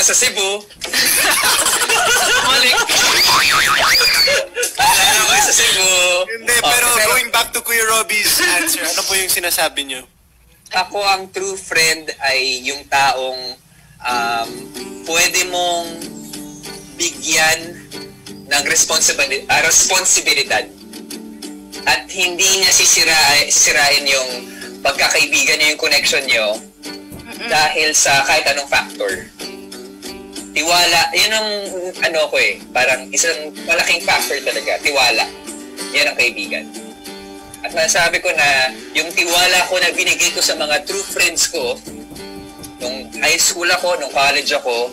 sa Cebu. Malik. Naalala ko sa Cebu. Hindi, pero going back to Kuya Robbie's answer, ano po yung sinasabi niyo? Ako ang true friend ay yung taong pwede mong bigyan ng responsibilidad at hindi niya sisirain yung pagkakaibigan niyo, yung connection niyo dahil sa kahit anong factor. Tiwala, yun ang parang isang malaking factor talaga, tiwala. Yan ang kaibigan. At nasabi ko na yung tiwala ko na binigay ko sa mga true friends ko nung high school ako, nung college ako,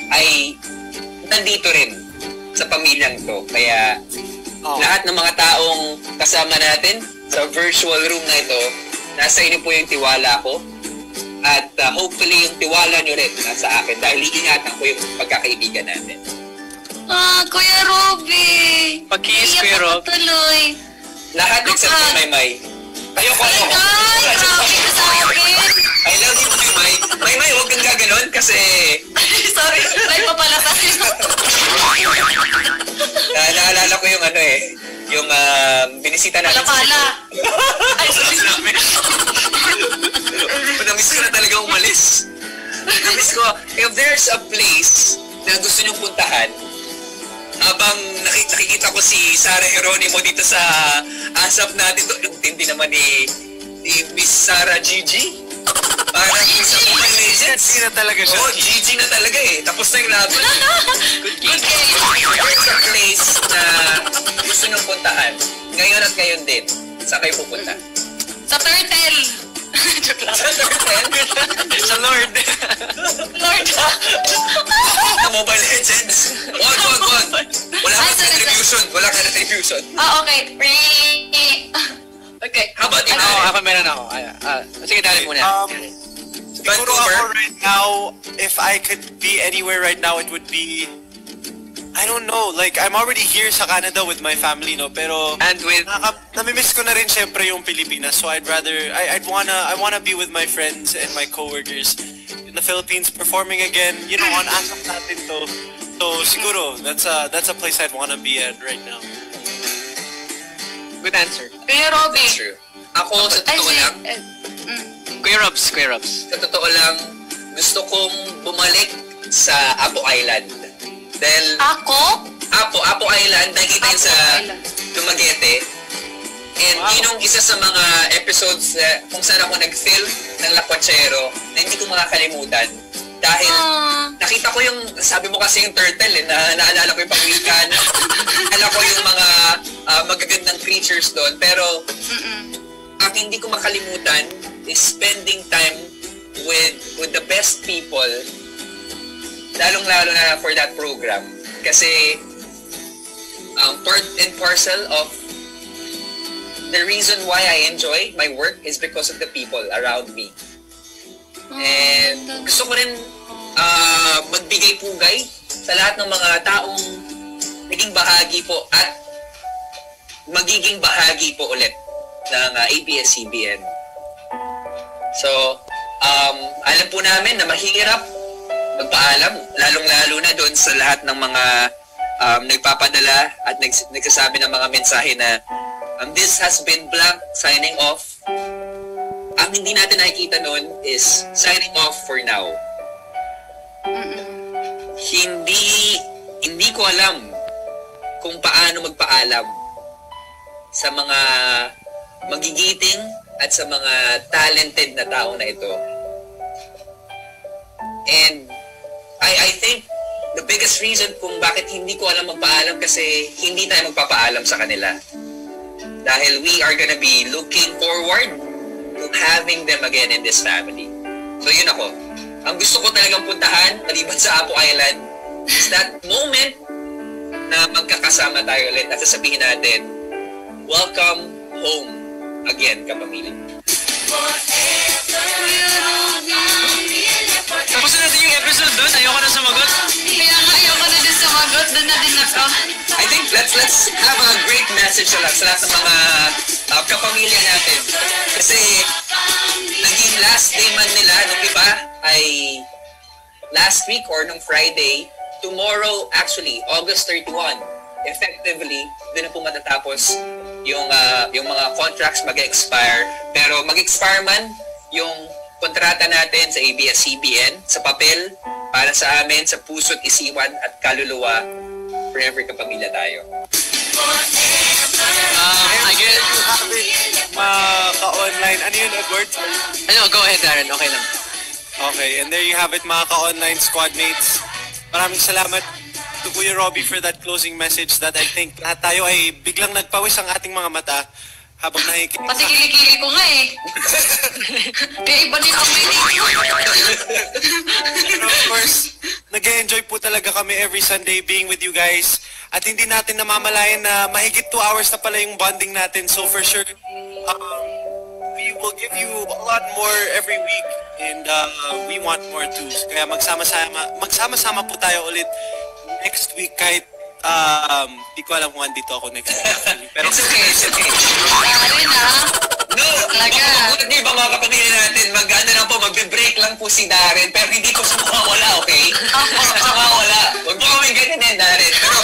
ay nandito rin sa pamilyang to. Kaya lahat ng mga taong kasama natin sa virtual room na ito, nasa inyo po yung tiwala ko. At hopefully yung tiwala nyo rin nasa akin dahil iingatan ko yung pagkakaibigan natin. Kuya Robbie! Pag-kiss, Kuya Rob. Tuloy. Lahat except for Maymay. Ayoko ako. Ay, grabe ka sa akin. I love you, Maymay. Maymay, huwag kang gaganon kasi... Sorry, live pa pala tayo. Naalala ko yung yung binisita natin. Pala-pala. Ay, sorry. Namiss ko na talaga umalis. Namiss ko, if there's a place na gusto nyong puntahan, habang nakikita ko si Sarah Geronimo dito sa ASAP natin, yung tindi naman ni Miss Sarah Gigi. Parang isa po may legends. Gigi na talaga siya. Oo, Gigi na talaga eh. Tapos na yung laban. Good There's a place na gusto nyong puntahan. Ngayon at ngayon din. Saan kayo pupunta? Sa Turtle. Joke lang. Sa Turtle? Sa Lord. Lord. Sa Mobile Legends. Wag. Wala kang retribution. Wala kang retribution. Okay. Okay, how about you? Ako meron ako. Sige, dali muna. Siguro ako right now, if I could be anywhere right now, it would be, I don't know, like, I'm already here sa Canada with my family, no, pero, And with... namimiss ko na rin syempre yung Pilipinas, so I'd wanna be with my friends and my coworkers in the Philippines, performing again, you know, on ASAP natin to. So, siguro, that's a place I'd wanna be at right now. Good answer. Kuya Robbie. That's true. Ako, sa totoo lang, Kuya Robs. sa totoo lang, gusto kong bumalik sa Apo Island. Dahil, Ako? Apo Island, nakikita yun sa Island. Dumaguete. And yun yung isa sa mga episodes kung saan ako nag-film ng Lakwachero na hindi ko makakalimutan. Dahil nakita ko yung, sabi mo kasi yung turtle naalala ko yung pangwikan, naalala ko yung mga magagandang creatures doon. Pero ang hindi ko makalimutan is spending time with the best people, lalong-lalo na for that program. Kasi part and parcel of the reason why I enjoy my work is because of the people around me. And gusto ko rin magbigay pugay sa lahat ng mga taong naging bahagi po at magiging bahagi po ulit ng ABS-CBN. So, alam po namin na mahirap magpaalam, lalong-lalo na doon sa lahat ng mga nagpapadala at nagsasabi ng mga mensahe na this has been blank, signing off. Ang hindi natin nakikita noon is signing off for now. Hindi ko alam kung paano magpaalam sa mga magigiting at sa mga talented na tao na ito. And I think the biggest reason kung bakit hindi ko alam magpaalam kasi hindi tayo magpapaalam sa kanila. Dahil we are gonna be looking forward to having them again in this family. So yun ako. Ang gusto ko talagang puntahan, maliban sa Apo Island, is that moment na magkakasama tayo ulit at sasabihin natin, welcome home again, kapamilya. Tapos natin yung episode doon. Ayoko na sumagot. Kaya nga ayoko na din sumagot. Doon na din ako. I think let's have a great message sa lahat ng mga kapamilya natin. Kasi naging last day man nila nung iba ay last week or nung Friday, tomorrow, actually, August 31, effectively, doon na po matatapos yung mga contracts mag-expire. Pero mag-expire man yung kontrata natin sa ABS-CBN, sa papel, para sa amin, sa puso't isiwan at kaluluwa, forever kapamilya tayo. I guess, ka-online. Ano yun, Edward? go ahead, Darren. Okay lang. Okay, and there you have it, mga ka-online squad mates. Maraming salamat to Kuya Robbie for that closing message that I think lahat tayo ay biglang nagpawis ang ating mga mata habang nakikinig. Pati kilikili ko nga eh. Kaya iba din amoy dito. And of course, nag-enjoy po talaga kami every Sunday being with you guys. At hindi natin namamalayan na mahigit 2 hours na pala yung bonding natin. So for sure, we will give you a lot more every week. And we want more too. Kaya magsama-sama po tayo ulit next week kahit di ko alam kung andito ako next week. Pero It's okay, it's okay. Darren ah. No, Talaga. Hindi ba mga kapamilya natin, magbe-break lang po si Darren, pero hindi ko siya mawawala, okay? Siya mawawala. Huwag mo kaming ganyan eh, Darren. Pero,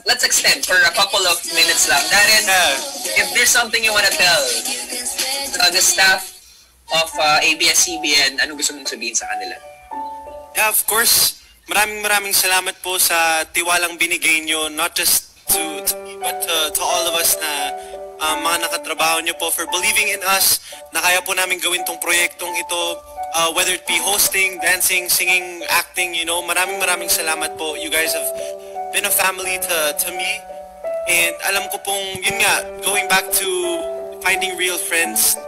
let's extend for a couple of minutes lang. Darren, if there's something you wanna tell the staff of ABS-CBN, ano gusto mong sabihin sa kanila? yeah, of course, maraming salamat po sa tiwalang binigay nyo, not just to me, but to all of us na mga nakatrabaho nyo po for believing in us na kaya po namin gawin tong proyektong ito, whether it be hosting, dancing, singing, acting, you know, maraming salamat po. You guys have been a family to me, and alam ko pong, yun nga, going back to finding real friends,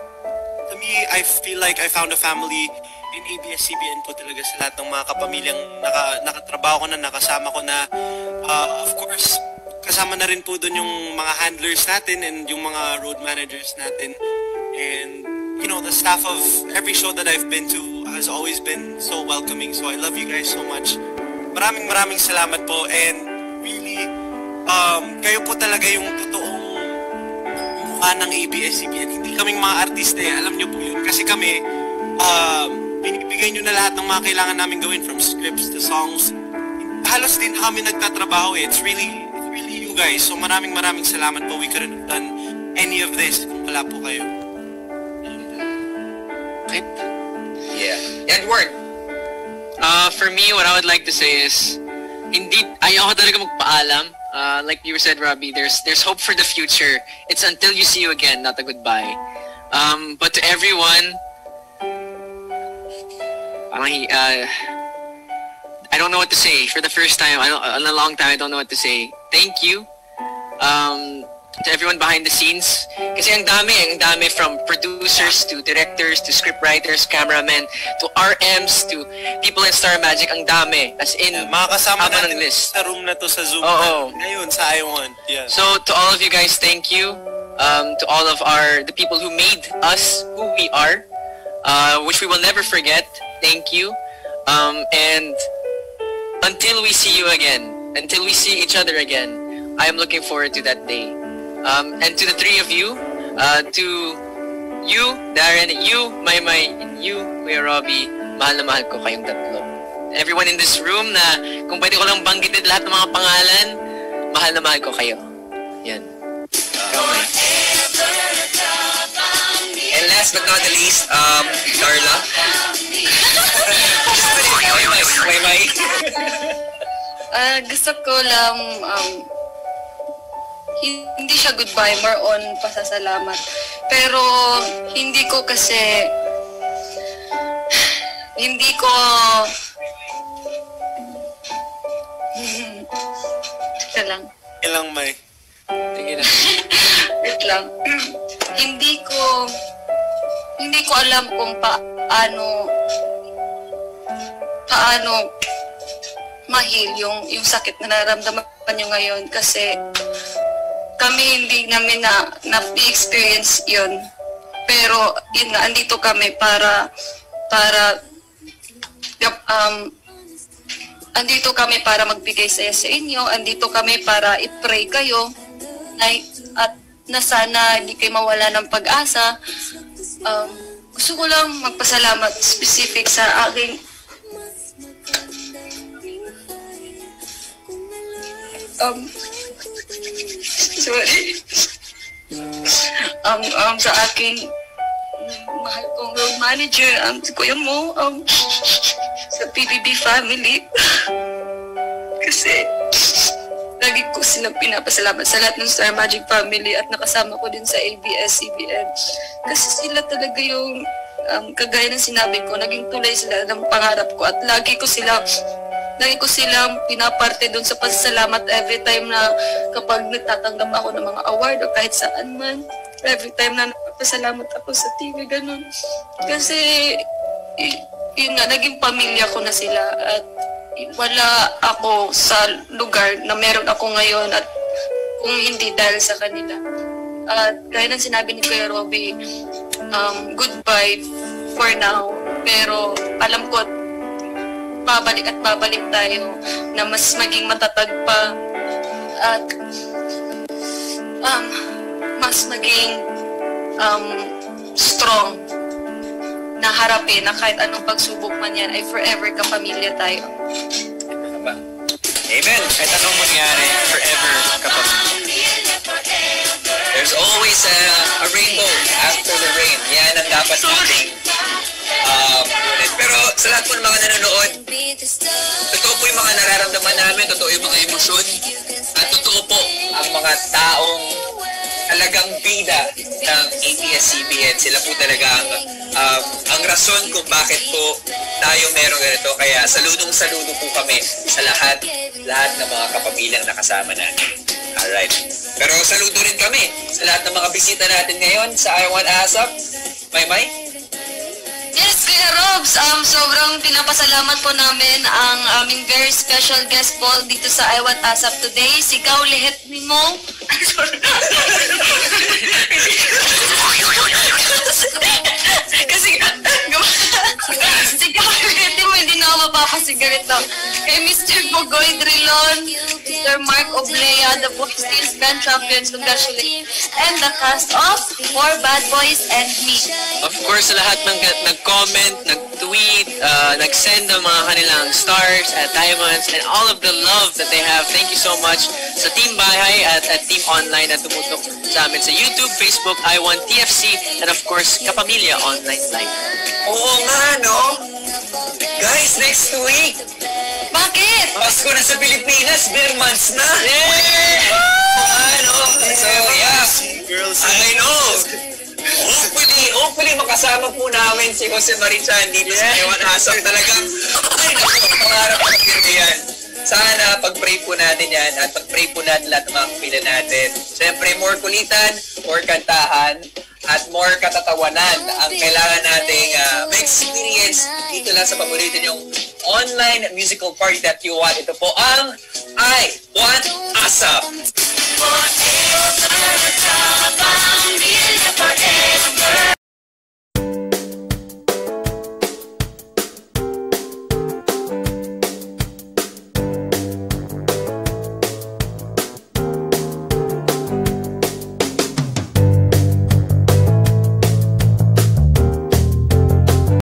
to me, I feel like I found a family in ABS-CBN po talaga sa lahat ng mga kapamilyang nakatrabaho ko na, nakasama ko na, of course, kasama na rin po doon yung mga handlers natin and yung mga road managers natin. And, you know, the staff of every show that I've been to has always been so welcoming. So I love you guys so much. Maraming salamat po. And really, kayo po talaga yung totoong mukha ng ABS-CBN. Hindi kaming mga artista eh. Alam nyo po yun. Kasi kami, binibigay nyo na lahat ng mga kailangan namin gawin, from scripts to songs. Halos din na kami nagtatrabaho eh. It's really you guys. So maraming salamat po. We couldn't have done any of this kung wala po kayo. Okay. Yeah. Edward, For me, what I would like to say is, hindi, ayaw ko talaga magpaalam. Like you said, Robbie, there's hope for the future. It's until you see you again, not a goodbye. But to everyone, I don't know what to say. For the first time, in a long time, I don't know what to say. Thank you. To everyone behind the scenes. Kasi ang dami from producers to directors to scriptwriters, cameramen, to RMs, to people in Star Magic. Ang dami. As in, Mga kasama haba natin ng list. sa room na to sa Zoom. Oo. Ngayon, sa I Want. Yeah. So to all of you guys, thank you. To all of the people who made us who we are, which we will never forget. Thank you. And until we see you again, until we see each other again, I am looking forward to that day. And to the three of you, to you, Darren, you, Maymay, and you, Kuya Robbie, mahal na mahal ko kayong tatlo. Everyone in this room na kung pwede ko lang banggitin lahat ng mga pangalan, mahal na mahal ko kayo. Yan. and last but not the least, Darla. May. Gusto ko lang, hindi siya goodbye, more on pasasalamat. Pero hindi ko Teka lang. Ilang may. Sige na. Wait lang. Hindi ko alam kung paano ma-heal yung sakit na nararamdaman nyo ngayon, kasi kami hindi namin na-experience yun. Pero yun nga, andito kami andito kami para magbigay saya sa inyo, andito kami para i-pray kayo at na sana hindi kayo mawala ng pag-asa. Gusto ko lang magpasalamat specific sa aking sorry. Sa aking mahal kong road manager, si Kuya Mo, sa PBB family. Kasi lagi ko silang pinapasalamat sa lahat ng Star Magic family at nakasama ko din sa ABS-CBN. Kasi sila talaga yung kagaya ng sinabi ko, naging tulay sila ng pangarap ko at lagi ko silang pinaparte doon sa pasasalamat every time na kapag nagtatanggap ako ng mga award o kahit saan man, every time na nagpapasalamat ako sa TV, ganun. Kasi yun nga, naging pamilya ko na sila at wala ako sa lugar na meron ako ngayon at kung hindi dahil sa kanila. At gaya ng sinabi ni Kuya Robby, goodbye for now. Pero alam ko babalik tayo na mas maging matatag pa at mas maging strong na harapin na kahit anong pagsubok man yan ay forever kapamilya tayo. Amen. Kahit anong mangyari, forever kapamilya. There's always a rainbow after the rain. Yan ang dapat natin ulit. Pero sa lahat po ng mga nanonood, totoo po yung mga nararamdaman namin, totoo yung mga emosyon, at totoo po ang mga taong talagang bida ng ABS-CBN. Sila po talaga ang rason kung bakit po tayo merong ganito. Kaya saludong-saludo po kami sa lahat ng mga kapamilyang nakasama natin. Alright. Pero saludo rin kami sa lahat ng mga bisita natin ngayon sa I1 ASAP. May? Yes, Kuya Robs, sobrang pinapasalamat po namin ang aming very special guest po dito sa I1 ASAP today. Sigaw lihet ni mo. Kasi sigaw lihet ni mo, hindi na ako mapapasigarit daw. Kay Mr. Bogoy Drilon, Mr. Mark Oblea, the Boxteens Band Champions, congratulations, and the cast of Four Bad Boys and Me. Of course, sa lahat ng nag-comment, nag-tweet, nag-send ng mga kanilang stars at diamonds and all of the love that they have. Thank you so much sa Team Bahay at Team Online na tumutok sa amin sa YouTube, Facebook, I1 TFC, and of course, Kapamilya Online Live. Oo nga, no? Guys, next week, Bakit? Pasko na sa Pilipinas, bare months na! Yay! Ano? So, yeah. Girls. I know. Hopefully makasama po namin si Jose Marichan dito sa I1 ASAP. Talagang, ay naku, pangarap ko yan. Sana pag-pray po natin yan at pag-pray po natin lahat ng mga kapila natin. Siyempre, more kulitan, more kantahan, at more katatawanan ang kailangan nating ma-experience dito lang sa paborito yung online musical party that you want. Ito po ang I1 ASAP. Forever, forever, forever.